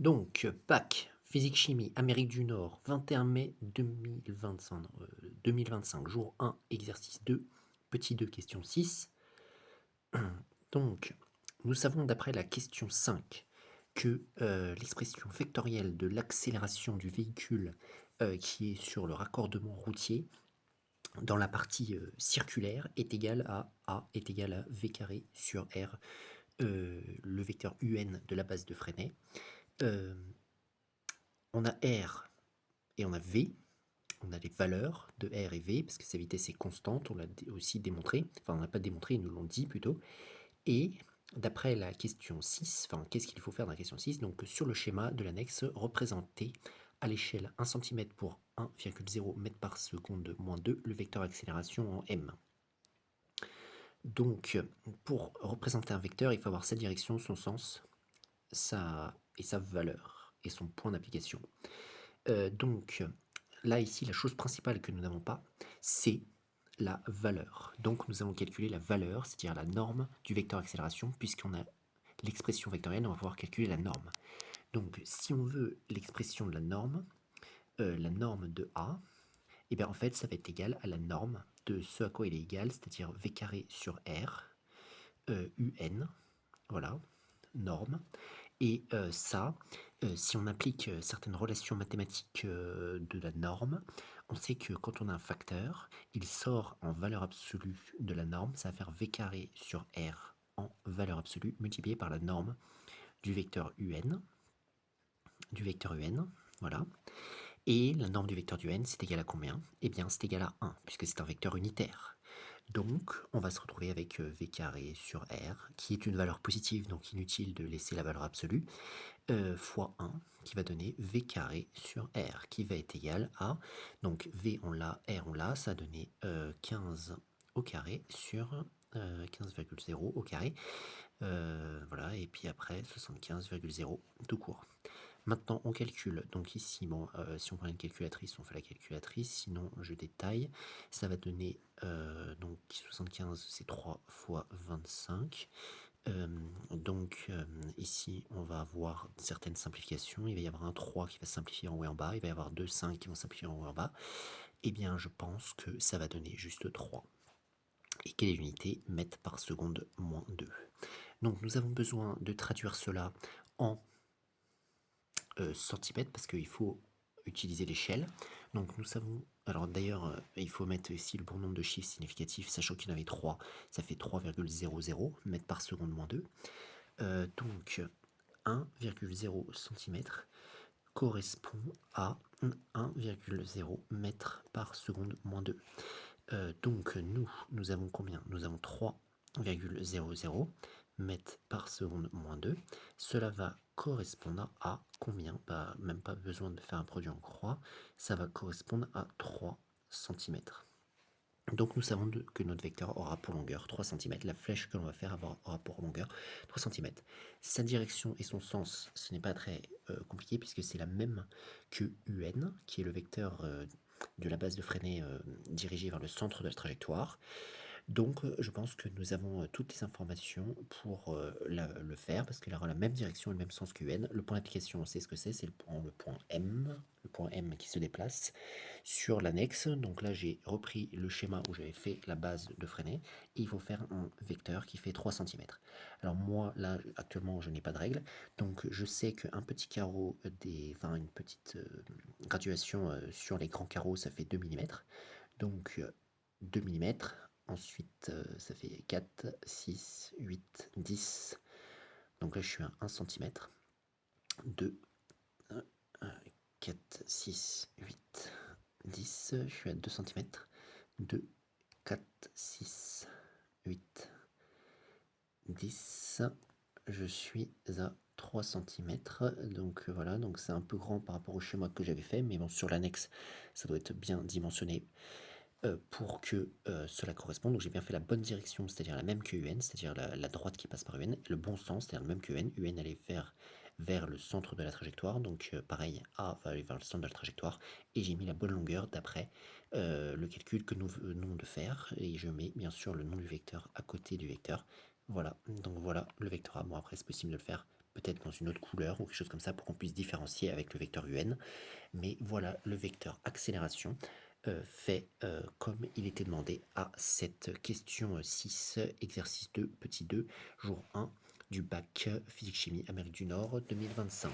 Donc, PAC, physique-chimie, Amérique du Nord, 21 mai 2025, 2025, jour 1, exercice 2, petit 2, question 6. Donc, nous savons d'après la question 5 que l'expression vectorielle de l'accélération du véhicule qui est sur le raccordement routier dans la partie circulaire est égale à A est égal à V carré sur R, le vecteur UN de la base de Freinet. On a R et on a V, on a les valeurs de R et V, parce que sa vitesse est constante, on l'a aussi démontré, enfin on n'a pas démontré, ils nous l'ont dit plutôt, et d'après la question 6, enfin qu'est-ce qu'il faut faire dans la question 6, donc sur le schéma de l'annexe, représenter à l'échelle 1 cm pour 1,0 m par seconde moins 2, le vecteur accélération en M. Donc pour représenter un vecteur, il faut avoir sa direction, son sens, et sa valeur, et son point d'application. Donc là, ici, la chose principale que nous n'avons pas, c'est la valeur. Donc nous allons calculer la valeur, c'est-à-dire la norme du vecteur accélération, puisqu'on a l'expression vectorielle, on va pouvoir calculer la norme. Donc si on veut l'expression de la norme de A, et bien en fait ça va être égal à la norme de ce à quoi il est égal, c'est-à-dire V carré sur R, UN, voilà, norme. Et ça, si on applique certaines relations mathématiques de la norme, on sait que quand on a un facteur, il sort en valeur absolue de la norme, ça va faire V carré sur R en valeur absolue multiplié par la norme du vecteur UN, voilà. Et la norme du vecteur du n, c'est égal à combien? Eh bien, c'est égal à 1, puisque c'est un vecteur unitaire. Donc, on va se retrouver avec v carré sur r, qui est une valeur positive, donc inutile de laisser la valeur absolue, fois 1, qui va donner v carré sur r, qui va être égal à, donc v on l'a, r on l'a, ça a donné 15 au carré sur 15,0 au carré, voilà, et puis après 75,0 tout court. Maintenant, on calcule. Donc ici, bon, si on prend une calculatrice, on fait la calculatrice. Sinon, je détaille. Ça va donner, donc 75, c'est 3 fois 25. Donc ici, on va avoir certaines simplifications. Il va y avoir un 3 qui va simplifier en haut et en bas. Il va y avoir deux 5 qui vont simplifier en haut et en bas. Eh bien, je pense que ça va donner juste 3. Et quelle est l'unité? Mètres par seconde moins 2. Donc, nous avons besoin de traduire cela en centimètres parce qu'il faut utiliser l'échelle. Donc nous savons, alors d'ailleurs il faut mettre ici le bon nombre de chiffres significatifs, sachant qu'il y en avait 3, ça fait 3,00 mètres par seconde moins 2. Donc 1,0 cm correspond à 1,0 mètre par seconde moins 2. Donc nous avons combien? Nous avons 3,00 mètres par seconde moins 2. Cela va correspondre à combien? Bah, même pas besoin de faire un produit en croix. Ça va correspondre à 3 cm. Donc nous savons que notre vecteur aura pour longueur 3 cm. La flèche que l'on va faire aura pour longueur 3 cm. Sa direction et son sens, ce n'est pas très compliqué puisque c'est la même que UN, qui est le vecteur de la base de Freinet dirigé vers le centre de la trajectoire. Donc je pense que nous avons toutes les informations pour le faire, parce qu'elle aura la même direction et le même sens que UN. Le point d'application, on sait ce que c'est le point M qui se déplace sur l'annexe. Donc là j'ai repris le schéma où j'avais fait la base de Freinet, et il faut faire un vecteur qui fait 3 cm. Alors moi là actuellement je n'ai pas de règle, donc je sais qu'un petit carreau, enfin une petite graduation sur les grands carreaux, ça fait 2 mm. Donc 2 mm. Ensuite, ça fait 4, 6, 8, 10. Donc là, je suis à 1 cm. 2, 4, 6, 8, 10. Je suis à 2 cm. 2, 4, 6, 8, 10. Je suis à 3 cm. Donc voilà, donc c'est un peu grand par rapport au schéma que j'avais fait, mais bon, sur l'annexe, ça doit être bien dimensionné pour que cela corresponde. Donc j'ai bien fait la bonne direction, c'est-à-dire la même que UN, c'est-à-dire la droite qui passe par UN, le bon sens, c'est-à-dire le même que UN. UN allait vers le centre de la trajectoire, donc pareil, A va aller vers le centre de la trajectoire, et j'ai mis la bonne longueur d'après le calcul que nous venons de faire, et je mets bien sûr le nom du vecteur à côté du vecteur. Voilà, donc voilà le vecteur A. Bon, après c'est possible de le faire peut-être dans une autre couleur ou quelque chose comme ça pour qu'on puisse différencier avec le vecteur UN. Mais voilà, le vecteur accélération fait comme il était demandé à cette question 6, exercice 2, petit 2, jour 1 du bac physique-chimie Amérique du Nord 2025.